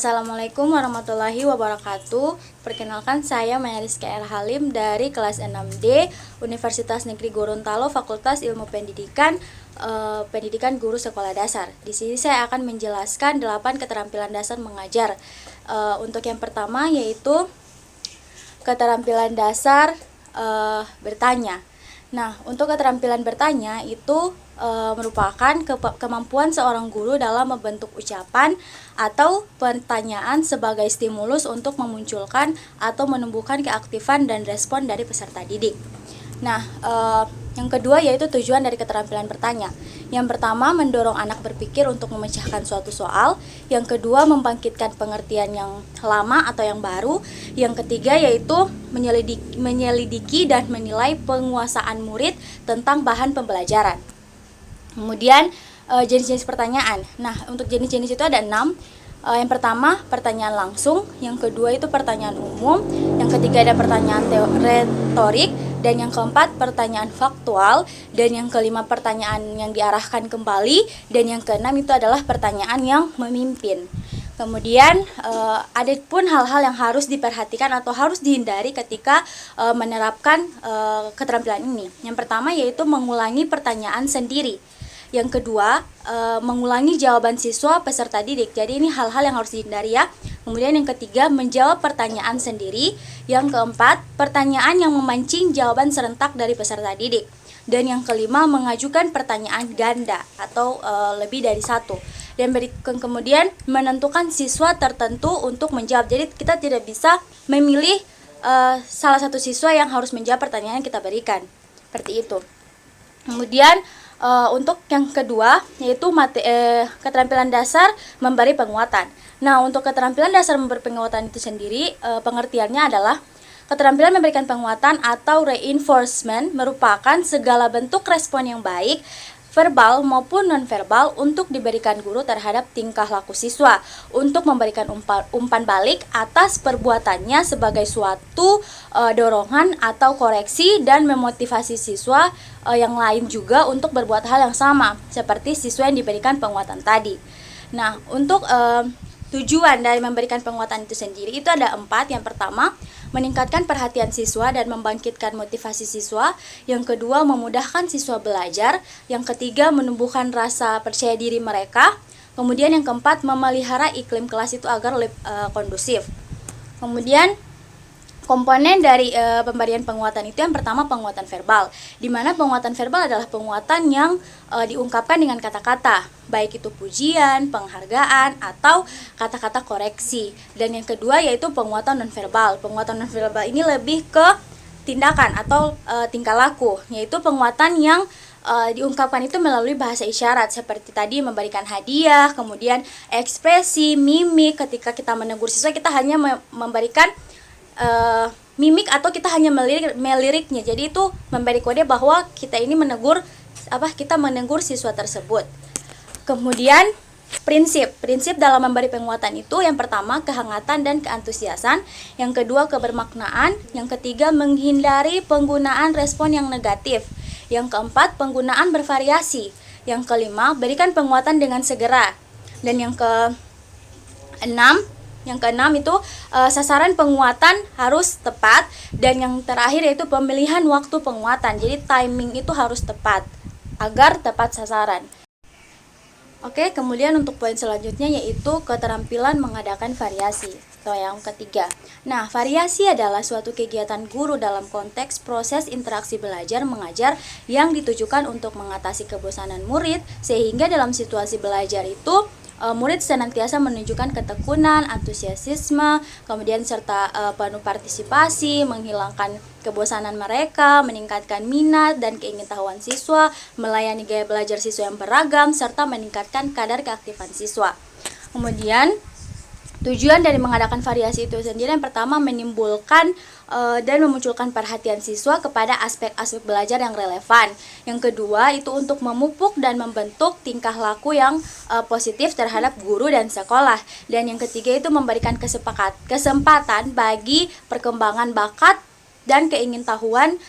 Assalamualaikum warahmatullahi wabarakatuh. Perkenalkan, saya Mayariska R. Halim dari kelas 6D Universitas Negeri Gorontalo, Fakultas Ilmu Pendidikan, Pendidikan Guru Sekolah Dasar. Di sini saya akan menjelaskan 8 keterampilan dasar mengajar. Untuk yang pertama yaitu keterampilan dasar bertanya. Nah, untuk keterampilan bertanya itu merupakan kemampuan seorang guru dalam membentuk ucapan atau pertanyaan sebagai stimulus untuk memunculkan atau menumbuhkan keaktifan dan respon dari peserta didik. Nah, yang kedua yaitu tujuan dari keterampilan bertanya. Yang pertama, mendorong anak berpikir untuk memecahkan suatu soal. Yang kedua, membangkitkan pengertian yang lama atau yang baru. Yang ketiga yaitu menyelidiki dan menilai penguasaan murid tentang bahan pembelajaran. Kemudian jenis-jenis pertanyaan. Nah, untuk jenis-jenis itu ada 6. Yang pertama, pertanyaan langsung. Yang kedua itu pertanyaan umum. Yang ketiga ada pertanyaan retorik. Dan yang keempat, pertanyaan faktual. Dan yang kelima, pertanyaan yang diarahkan kembali. Dan yang keenam itu adalah pertanyaan yang memimpin. Kemudian ada pun hal-hal yang harus diperhatikan atau harus dihindari ketika menerapkan keterampilan ini. Yang pertama yaitu mengulangi pertanyaan sendiri. Yang kedua, mengulangi jawaban siswa peserta didik. Jadi ini hal-hal yang harus dihindari ya. Kemudian yang ketiga, menjawab pertanyaan sendiri. Yang keempat, pertanyaan yang memancing jawaban serentak dari peserta didik. Dan yang kelima, mengajukan pertanyaan ganda atau lebih dari satu. Dan kemudian menentukan siswa tertentu untuk menjawab. Jadi kita tidak bisa memilih salah satu siswa yang harus menjawab pertanyaan yang kita berikan. Seperti itu. Kemudian untuk yang kedua yaitu keterampilan dasar memberi penguatan. Nah, untuk keterampilan dasar memberi penguatan itu sendiri pengertiannya adalah keterampilan memberikan penguatan atau reinforcement merupakan segala bentuk respon yang baik verbal maupun nonverbal untuk diberikan guru terhadap tingkah laku siswa untuk memberikan umpan balik atas perbuatannya sebagai suatu dorongan atau koreksi dan memotivasi siswa yang lain juga untuk berbuat hal yang sama seperti siswa yang diberikan penguatan tadi. Nah, untuk tujuan dari memberikan penguatan itu sendiri itu ada 4. Yang pertama, meningkatkan perhatian siswa dan membangkitkan motivasi siswa. Yang kedua, memudahkan siswa belajar. Yang ketiga, menumbuhkan rasa percaya diri mereka. Kemudian yang keempat, memelihara iklim kelas itu agar lebih kondusif. Kemudian komponen dari pemberian penguatan itu yang pertama penguatan verbal, di mana penguatan verbal adalah penguatan yang diungkapkan dengan kata-kata, baik itu pujian, penghargaan, atau kata-kata koreksi. Dan yang kedua yaitu penguatan nonverbal. Penguatan nonverbal ini lebih ke tindakan atau tingkah laku, yaitu penguatan yang diungkapkan itu melalui bahasa isyarat seperti tadi memberikan hadiah, kemudian ekspresi, mimik. Ketika kita menegur siswa kita hanya memberikan mimik atau kita hanya meliriknya. Jadi itu memberi kode bahwa kita ini menegur siswa tersebut. Kemudian prinsip dalam memberi penguatan itu yang pertama kehangatan dan keantusiasan, yang kedua kebermaknaan, yang ketiga menghindari penggunaan respon yang negatif, yang keempat penggunaan bervariasi, yang kelima berikan penguatan dengan segera, dan yang keenam itu sasaran penguatan harus tepat, dan yang terakhir yaitu pemilihan waktu penguatan. Jadi timing itu harus tepat agar tepat sasaran. Oke, kemudian untuk poin selanjutnya yaitu keterampilan mengadakan variasi atau yang ketiga. Nah, variasi adalah suatu kegiatan guru dalam konteks proses interaksi belajar mengajar yang ditujukan untuk mengatasi kebosanan murid, sehingga dalam situasi belajar itu murid senantiasa menunjukkan ketekunan, antusiasme, kemudian serta penuh partisipasi, menghilangkan kebosanan mereka, meningkatkan minat dan keingintahuan siswa, melayani gaya belajar siswa yang beragam, serta meningkatkan kadar keaktifan siswa. Kemudian tujuan dari mengadakan variasi itu sendiri yang pertama menimbulkan dan memunculkan perhatian siswa kepada aspek-aspek belajar yang relevan. Yang kedua itu untuk memupuk dan membentuk tingkah laku yang positif terhadap guru dan sekolah. Dan yang ketiga itu memberikan kesempatan bagi perkembangan bakat dan keingintahuan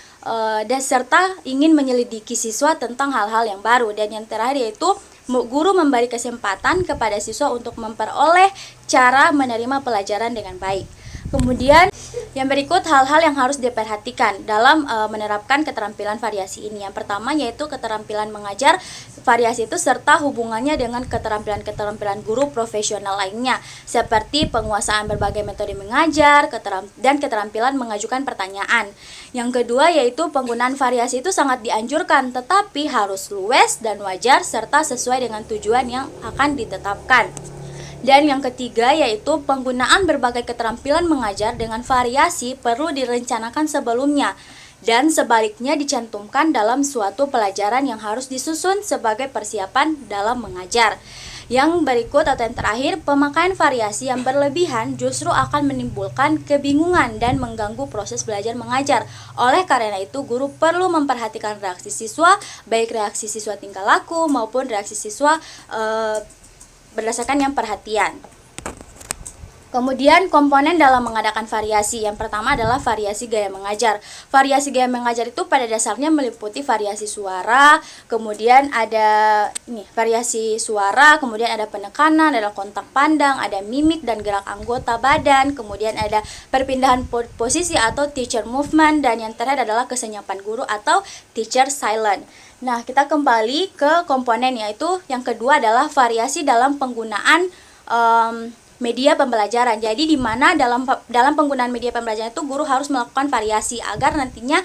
dan serta ingin menyelidiki siswa tentang hal-hal yang baru. Dan yang terakhir yaitu Guru memberi kesempatan kepada siswa untuk memperoleh cara menerima pelajaran dengan baik. Kemudian yang berikut hal-hal yang harus diperhatikan dalam menerapkan keterampilan variasi ini. Yang pertama yaitu keterampilan mengajar variasi itu serta hubungannya dengan keterampilan-keterampilan guru profesional lainnya seperti penguasaan berbagai metode mengajar dan keterampilan mengajukan pertanyaan. Yang kedua yaitu penggunaan variasi itu sangat dianjurkan tetapi harus luwes dan wajar serta sesuai dengan tujuan yang akan ditetapkan. Dan yang ketiga yaitu penggunaan berbagai keterampilan mengajar dengan variasi perlu direncanakan sebelumnya dan sebaliknya dicantumkan dalam suatu pelajaran yang harus disusun sebagai persiapan dalam mengajar. Yang berikut atau yang terakhir, pemakaian variasi yang berlebihan justru akan menimbulkan kebingungan dan mengganggu proses belajar mengajar. Oleh karena itu, guru perlu memperhatikan reaksi siswa, baik reaksi siswa tingkah laku maupun reaksi siswa berdasarkan yang perhatian. Kemudian komponen dalam mengadakan variasi. Yang pertama adalah variasi gaya mengajar. Variasi gaya mengajar itu pada dasarnya meliputi variasi suara, kemudian ada variasi suara, kemudian ada penekanan, ada kontak pandang, ada mimik dan gerak anggota badan, kemudian ada perpindahan posisi atau teacher movement, dan yang terakhir adalah kesenyapan guru atau teacher silent. Nah, kita kembali ke komponen, yaitu yang kedua adalah variasi dalam penggunaan media pembelajaran. Jadi di mana dalam penggunaan media pembelajaran itu guru harus melakukan variasi agar nantinya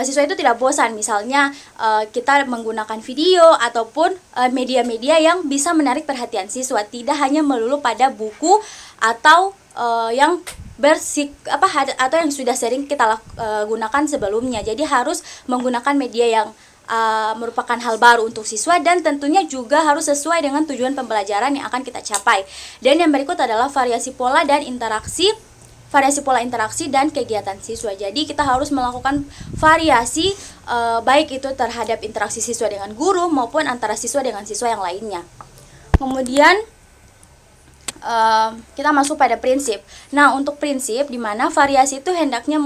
siswa itu tidak bosan. Misalnya kita menggunakan video ataupun media-media yang bisa menarik perhatian siswa, tidak hanya melulu pada buku atau yang atau yang sudah sering kita gunakan sebelumnya. Jadi harus menggunakan media yang merupakan hal baru untuk siswa dan tentunya juga harus sesuai dengan tujuan pembelajaran yang akan kita capai. Dan yang berikut adalah variasi pola interaksi dan kegiatan siswa. Jadi kita harus melakukan variasi baik itu terhadap interaksi siswa dengan guru maupun antara siswa dengan siswa yang lainnya. Kemudian kita masuk pada prinsip. Nah, untuk prinsip di mana variasi itu hendaknya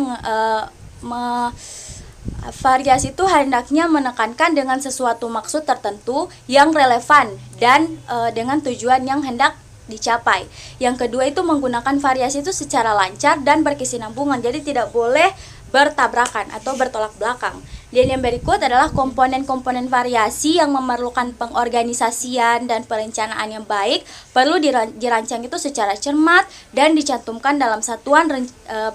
menekankan dengan sesuatu maksud tertentu yang relevan dan dengan tujuan yang hendak dicapai. Yang kedua itu menggunakan variasi itu secara lancar dan berkesinambungan, jadi tidak boleh bertabrakan atau bertolak belakang. Dan yang berikut adalah komponen-komponen variasi yang memerlukan pengorganisasian dan perencanaan yang baik, perlu dirancang itu secara cermat dan dicantumkan dalam satuan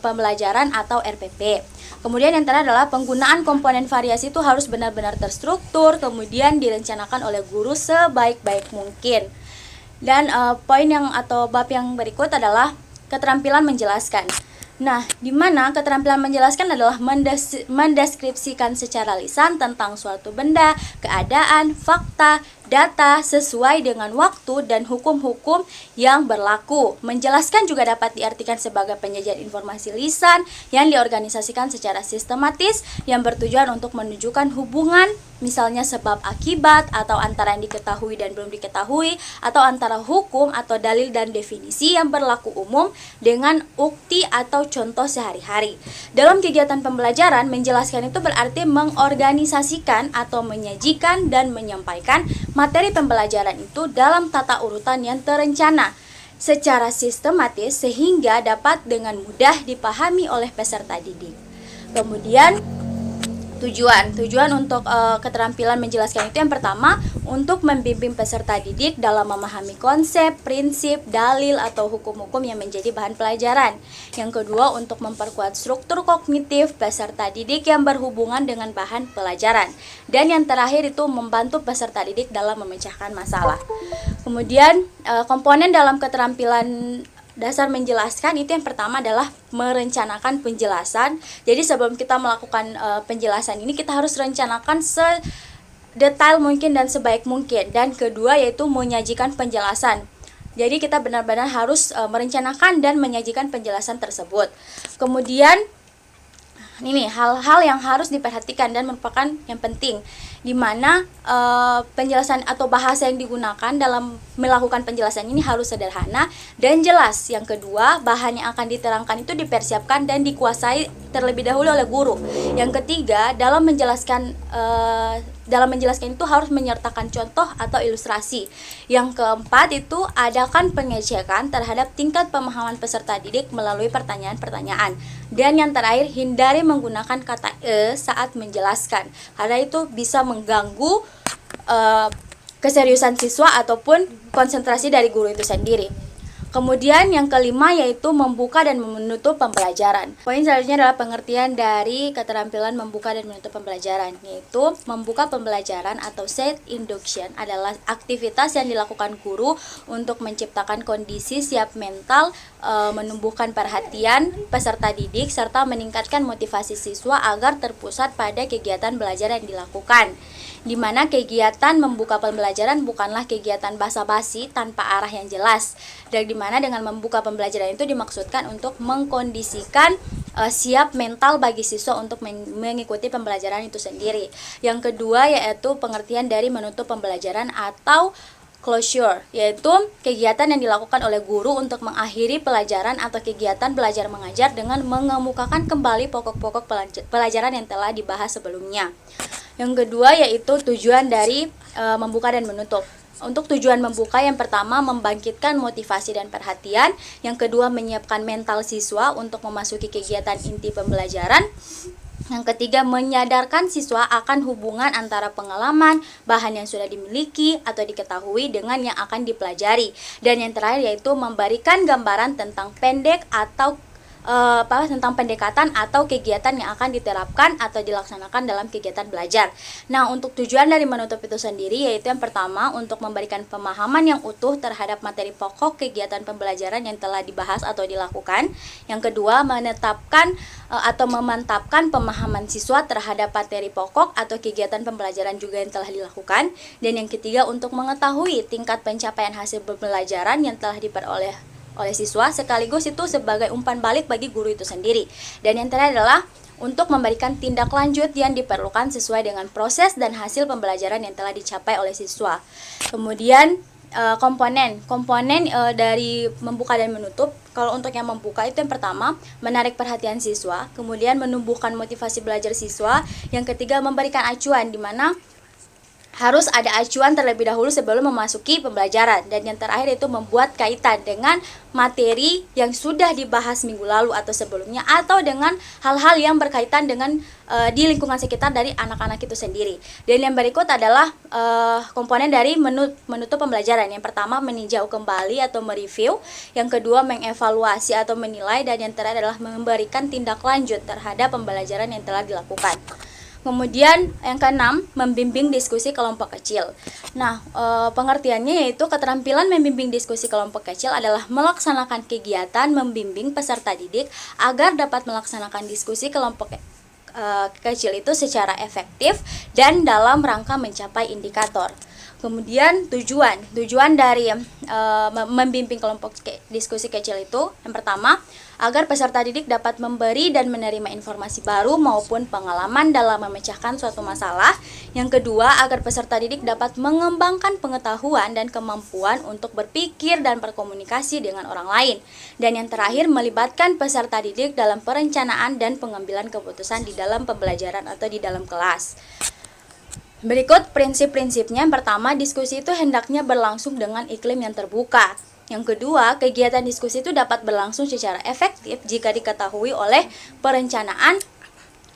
pembelajaran atau RPP. Kemudian yang terakhir adalah penggunaan komponen variasi itu harus benar-benar terstruktur, kemudian direncanakan oleh guru sebaik-baik mungkin. Dan poin atau bab yang berikut adalah keterampilan menjelaskan. Nah, di mana keterampilan menjelaskan adalah mendeskripsikan secara lisan tentang suatu benda, keadaan, fakta, data sesuai dengan waktu dan hukum-hukum yang berlaku. Menjelaskan juga dapat diartikan sebagai penyajian informasi lisan yang diorganisasikan secara sistematis yang bertujuan untuk menunjukkan hubungan, misalnya sebab akibat atau antara yang diketahui dan belum diketahui, atau antara hukum atau dalil dan definisi yang berlaku umum dengan ukti atau contoh sehari-hari. Dalam kegiatan pembelajaran, menjelaskan itu berarti mengorganisasikan atau menyajikan dan menyampaikan materi pembelajaran itu dalam tata urutan yang terencana secara sistematis sehingga dapat dengan mudah dipahami oleh peserta didik. Kemudian tujuan untuk keterampilan menjelaskan itu yang pertama untuk membimbing peserta didik dalam memahami konsep, prinsip, dalil atau hukum-hukum yang menjadi bahan pelajaran. Yang kedua untuk memperkuat struktur kognitif peserta didik yang berhubungan dengan bahan pelajaran. Dan yang terakhir itu membantu peserta didik dalam memecahkan masalah. Kemudian komponen dalam keterampilan dasar menjelaskan itu yang pertama adalah merencanakan penjelasan. Jadi sebelum kita melakukan penjelasan ini kita harus rencanakan sedetail mungkin dan sebaik mungkin. Dan kedua yaitu menyajikan penjelasan. Jadi kita benar-benar harus merencanakan dan menyajikan penjelasan tersebut. Kemudian ini hal-hal yang harus diperhatikan dan merupakan yang penting, di mana penjelasan atau bahasa yang digunakan dalam melakukan penjelasan ini harus sederhana dan jelas. Yang kedua, bahan yang akan diterangkan itu dipersiapkan dan dikuasai terlebih dahulu oleh guru. Yang ketiga, dalam menjelaskan dalam menjelaskan itu harus menyertakan contoh atau ilustrasi. Yang keempat itu adakan pengecekan terhadap tingkat pemahaman peserta didik melalui pertanyaan-pertanyaan. Dan yang terakhir, hindari menggunakan kata saat menjelaskan, karena itu bisa mengganggu keseriusan siswa ataupun konsentrasi dari guru itu sendiri. Kemudian yang kelima yaitu membuka dan menutup pembelajaran. Poin selanjutnya adalah pengertian dari keterampilan membuka dan menutup pembelajaran, yaitu membuka pembelajaran atau set induction adalah aktivitas yang dilakukan guru untuk menciptakan kondisi siap mental, menumbuhkan perhatian peserta didik, serta meningkatkan motivasi siswa agar terpusat pada kegiatan belajar yang dilakukan. Di mana kegiatan membuka pembelajaran bukanlah kegiatan basa-basi tanpa arah yang jelas, dan di mana dengan membuka pembelajaran itu dimaksudkan untuk mengkondisikan siap mental bagi siswa untuk mengikuti pembelajaran itu sendiri. Yang kedua yaitu pengertian dari menutup pembelajaran atau closure, yaitu kegiatan yang dilakukan oleh guru untuk mengakhiri pelajaran atau kegiatan belajar mengajar dengan mengemukakan kembali pokok-pokok pelajaran yang telah dibahas sebelumnya. Yang kedua yaitu tujuan dari membuka dan menutup. Untuk tujuan membuka, yang pertama membangkitkan motivasi dan perhatian, yang kedua menyiapkan mental siswa untuk memasuki kegiatan inti pembelajaran, yang ketiga menyadarkan siswa akan hubungan antara pengalaman, bahan yang sudah dimiliki atau diketahui dengan yang akan dipelajari, dan yang terakhir yaitu memberikan gambaran tentang tentang pendekatan atau kegiatan yang akan diterapkan atau dilaksanakan dalam kegiatan belajar. Nah, untuk tujuan dari menutup itu sendiri yaitu yang pertama untuk memberikan pemahaman yang utuh terhadap materi pokok kegiatan pembelajaran yang telah dibahas atau dilakukan. Yang kedua, menetapkan atau memantapkan pemahaman siswa terhadap materi pokok atau kegiatan pembelajaran juga yang telah dilakukan. Dan yang ketiga, untuk mengetahui tingkat pencapaian hasil pembelajaran yang telah diperoleh oleh siswa, sekaligus itu sebagai umpan balik bagi guru itu sendiri. Dan yang terakhir adalah untuk memberikan tindak lanjut yang diperlukan sesuai dengan proses dan hasil pembelajaran yang telah dicapai oleh siswa. Kemudian komponen dari membuka dan menutup. Kalau untuk yang membuka itu yang pertama menarik perhatian siswa, kemudian menumbuhkan motivasi belajar siswa, yang ketiga memberikan acuan, di mana harus ada acuan terlebih dahulu sebelum memasuki pembelajaran, dan yang terakhir itu membuat kaitan dengan materi yang sudah dibahas minggu lalu atau sebelumnya, atau dengan hal-hal yang berkaitan dengan di lingkungan sekitar dari anak-anak itu sendiri. Dan yang berikut adalah komponen dari menutup pembelajaran. Yang pertama meninjau kembali atau mereview, yang kedua mengevaluasi atau menilai, dan yang terakhir adalah memberikan tindak lanjut terhadap pembelajaran yang telah dilakukan. Kemudian yang keenam, membimbing diskusi kelompok kecil. Nah, pengertiannya yaitu keterampilan membimbing diskusi kelompok kecil adalah melaksanakan kegiatan membimbing peserta didik agar dapat melaksanakan diskusi kelompok kecil itu secara efektif dan dalam rangka mencapai indikator. Kemudian tujuan dari membimbing kelompok diskusi kecil itu yang pertama, agar peserta didik dapat memberi dan menerima informasi baru maupun pengalaman dalam memecahkan suatu masalah. Yang kedua, agar peserta didik dapat mengembangkan pengetahuan dan kemampuan untuk berpikir dan berkomunikasi dengan orang lain. Dan yang terakhir, melibatkan peserta didik dalam perencanaan dan pengambilan keputusan di dalam pembelajaran atau di dalam kelas. Berikut prinsip-prinsipnya. Yang pertama, diskusi itu hendaknya berlangsung dengan iklim yang terbuka. Yang kedua, kegiatan diskusi itu dapat berlangsung secara efektif jika diketahui oleh perencanaan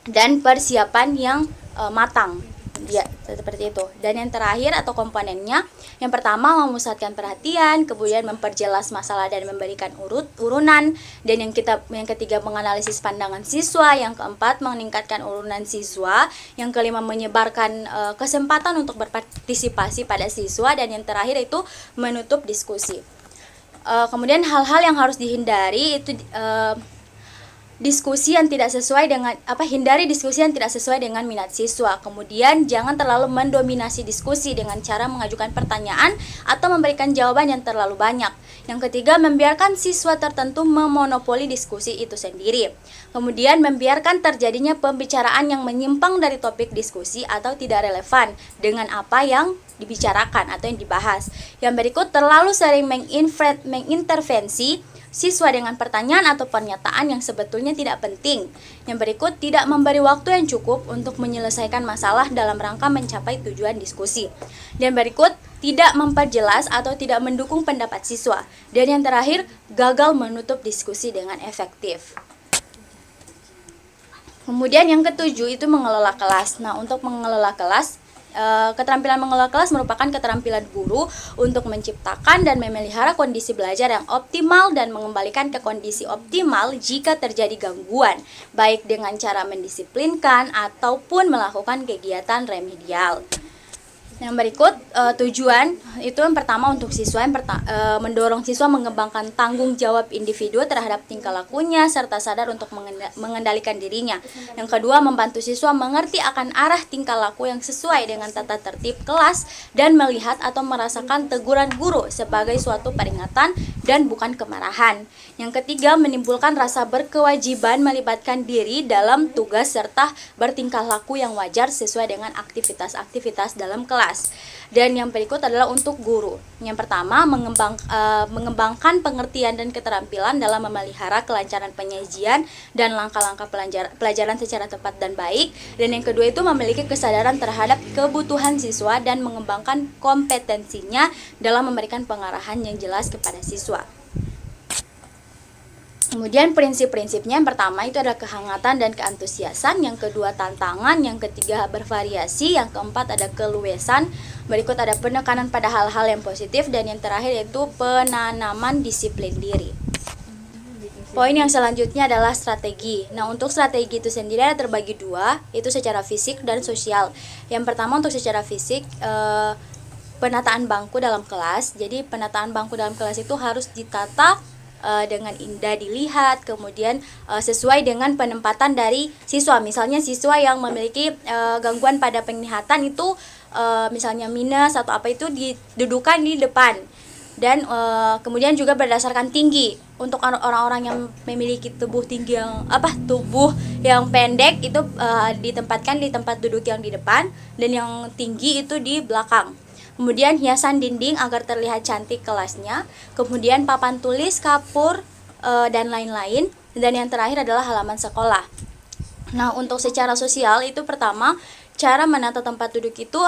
dan persiapan yang matang. Ya, seperti itu. Dan yang terakhir atau komponennya, yang pertama memusatkan perhatian, kemudian memperjelas masalah dan memberikan urunan, dan yang ketiga menganalisis pandangan siswa, yang keempat meningkatkan urunan siswa, yang kelima menyebarkan kesempatan untuk berpartisipasi pada siswa, dan yang terakhir itu menutup diskusi. Kemudian hal-hal yang harus dihindari itu hindari diskusi yang tidak sesuai dengan minat siswa. Kemudian jangan terlalu mendominasi diskusi dengan cara mengajukan pertanyaan atau memberikan jawaban yang terlalu banyak. Yang ketiga, membiarkan siswa tertentu memonopoli diskusi itu sendiri. Kemudian membiarkan terjadinya pembicaraan yang menyimpang dari topik diskusi atau tidak relevan dengan apa yang dibicarakan atau yang dibahas. Yang berikut, terlalu sering mengintervensi siswa dengan pertanyaan atau pernyataan yang sebetulnya tidak penting. Yang berikut, tidak memberi waktu yang cukup untuk menyelesaikan masalah dalam rangka mencapai tujuan diskusi. Dan berikut, tidak memperjelas atau tidak mendukung pendapat siswa. Dan yang terakhir, gagal menutup diskusi dengan efektif. Kemudian yang ketujuh itu mengelola kelas. Nah, untuk mengelola kelas, keterampilan mengelola kelas merupakan keterampilan guru untuk menciptakan dan memelihara kondisi belajar yang optimal dan mengembalikan ke kondisi optimal jika terjadi gangguan, baik dengan cara mendisiplinkan ataupun melakukan kegiatan remedial. Yang berikut, tujuan itu yang pertama untuk siswa, mendorong siswa mengembangkan tanggung jawab individu terhadap tingkah lakunya serta sadar untuk mengendalikan dirinya. Yang kedua, membantu siswa mengerti akan arah tingkah laku yang sesuai dengan tata tertib kelas dan melihat atau merasakan teguran guru sebagai suatu peringatan dan bukan kemarahan. Yang ketiga, menimbulkan rasa berkewajiban melibatkan diri dalam tugas serta bertingkah laku yang wajar sesuai dengan aktivitas-aktivitas dalam kelas. Dan yang berikut adalah untuk guru. Yang pertama, mengembangkan pengertian dan keterampilan dalam memelihara kelancaran penyajian dan langkah-langkah pelajaran secara tepat dan baik. Dan yang kedua itu memiliki kesadaran terhadap kebutuhan siswa dan mengembangkan kompetensinya dalam memberikan pengarahan yang jelas kepada siswa. Kemudian prinsip-prinsipnya, yang pertama itu adalah kehangatan dan keantusiasan, yang kedua tantangan, yang ketiga bervariasi, yang keempat ada keluasan, berikut ada penekanan pada hal-hal yang positif, dan yang terakhir yaitu penanaman disiplin diri. Poin yang selanjutnya adalah strategi. Nah, untuk strategi itu sendiri ada terbagi dua, itu secara fisik dan sosial. Yang pertama untuk secara fisik, penataan bangku dalam kelas. Jadi penataan bangku dalam kelas itu harus ditata dengan indah dilihat, kemudian sesuai dengan penempatan dari siswa. Misalnya siswa yang memiliki gangguan pada penglihatan itu misalnya minus atau apa itu didudukan di depan. Dan kemudian juga berdasarkan tinggi. Untuk orang-orang yang memiliki tubuh yang pendek itu ditempatkan di tempat duduk yang di depan, dan yang tinggi itu di belakang. Kemudian hiasan dinding agar terlihat cantik kelasnya, kemudian papan tulis, kapur, dan lain-lain. Dan yang terakhir adalah halaman sekolah. Nah, untuk secara sosial itu pertama, cara menata tempat duduk itu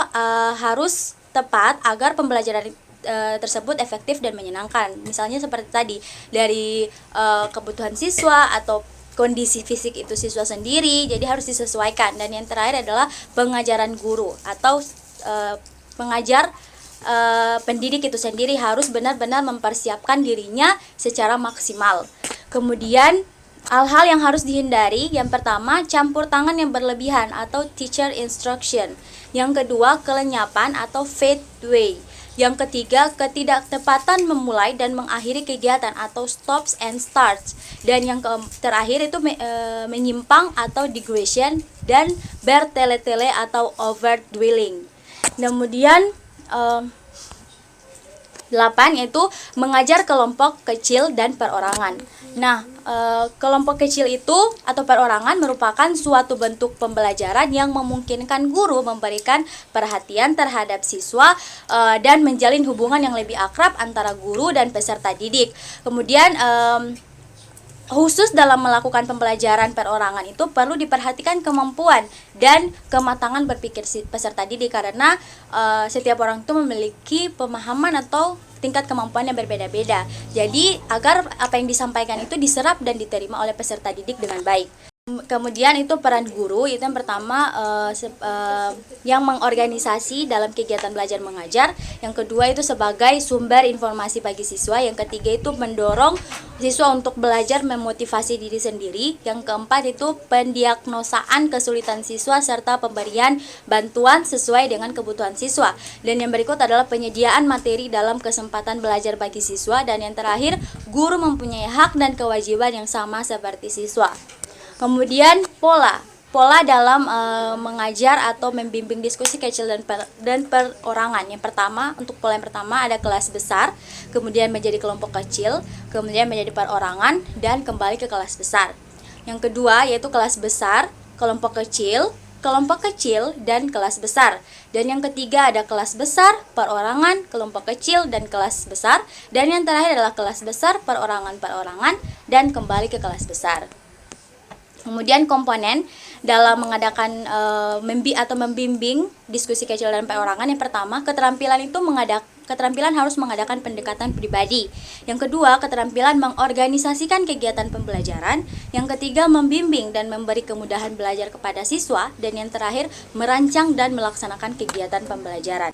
harus tepat agar pembelajaran tersebut efektif dan menyenangkan. Misalnya seperti tadi, dari kebutuhan siswa atau kondisi fisik itu siswa sendiri, jadi harus disesuaikan. Dan yang terakhir adalah pengajaran guru atau pengajar pendidik itu sendiri harus benar-benar mempersiapkan dirinya secara maksimal. Kemudian hal-hal yang harus dihindari, yang pertama campur tangan yang berlebihan atau teacher instruction. Yang kedua kelenyapan atau fade way. Yang ketiga ketidaktepatan memulai dan mengakhiri kegiatan atau stops and starts. Dan yang terakhir itu menyimpang atau digression dan bertele-tele atau overdwelling. Kemudian 8 yaitu mengajar kelompok kecil dan perorangan. Nah, kelompok kecil itu atau perorangan merupakan suatu bentuk pembelajaran yang memungkinkan guru memberikan perhatian terhadap siswa dan menjalin hubungan yang lebih akrab antara guru dan peserta didik. Kemudian khusus dalam melakukan pembelajaran perorangan itu perlu diperhatikan kemampuan dan kematangan berpikir peserta didik, karena setiap orang itu memiliki pemahaman atau tingkat kemampuan yang berbeda-beda. Jadi agar apa yang disampaikan itu diserap dan diterima oleh peserta didik dengan baik. Kemudian itu peran guru, itu yang pertama yang mengorganisasi dalam kegiatan belajar mengajar. Yang kedua itu sebagai sumber informasi bagi siswa. Yang ketiga itu mendorong siswa untuk belajar memotivasi diri sendiri. Yang keempat itu pendiagnosaan kesulitan siswa serta pemberian bantuan sesuai dengan kebutuhan siswa. Dan yang berikut adalah penyediaan materi dalam kesempatan belajar bagi siswa. Dan yang terakhir, guru mempunyai hak dan kewajiban yang sama seperti siswa. Kemudian pola dalam mengajar atau membimbing diskusi kecil dan perorangan. Yang pertama, untuk pola yang pertama ada kelas besar, kemudian menjadi kelompok kecil, kemudian menjadi perorangan, dan kembali ke kelas besar. Yang kedua yaitu kelas besar, kelompok kecil, kelompok kecil, dan kelas besar. Dan yang ketiga ada kelas besar, perorangan, kelompok kecil, dan kelas besar. Dan yang terakhir adalah kelas besar, perorangan, dan kembali ke kelas besar. Kemudian komponen dalam mengadakan membimbing diskusi kecil dan perorangan, yang pertama, keterampilan harus mengadakan pendekatan pribadi. Yang kedua, keterampilan mengorganisasikan kegiatan pembelajaran. Yang ketiga, membimbing dan memberi kemudahan belajar kepada siswa. Dan yang terakhir, merancang dan melaksanakan kegiatan pembelajaran.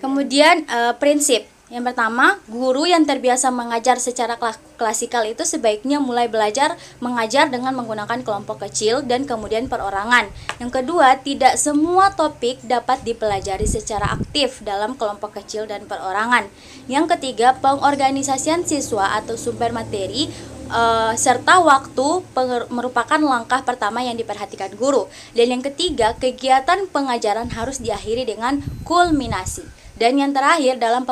Kemudian prinsip. Yang pertama, guru yang terbiasa mengajar secara klasikal itu sebaiknya mulai belajar mengajar dengan menggunakan kelompok kecil dan kemudian perorangan. Yang kedua, tidak semua topik dapat dipelajari secara aktif dalam kelompok kecil dan perorangan. Yang ketiga, pengorganisasian siswa atau sumber materi serta waktu merupakan langkah pertama yang diperhatikan guru. Dan yang ketiga, kegiatan pengajaran harus diakhiri dengan kulminasi. Dan yang terakhir, dalam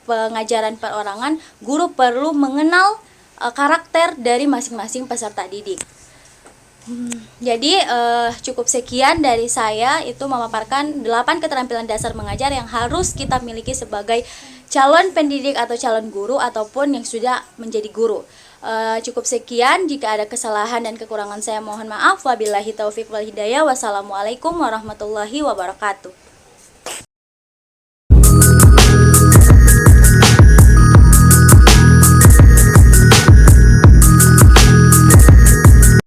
pengajaran perorangan, guru perlu mengenal karakter dari masing-masing peserta didik. Jadi cukup sekian dari saya, itu memaparkan 8 keterampilan dasar mengajar yang harus kita miliki sebagai calon pendidik atau calon guru ataupun yang sudah menjadi guru. Cukup sekian, jika ada kesalahan dan kekurangan saya mohon maaf. Wabillahi taufiq wal hidayah. Wassalamualaikum warahmatullahi wabarakatuh.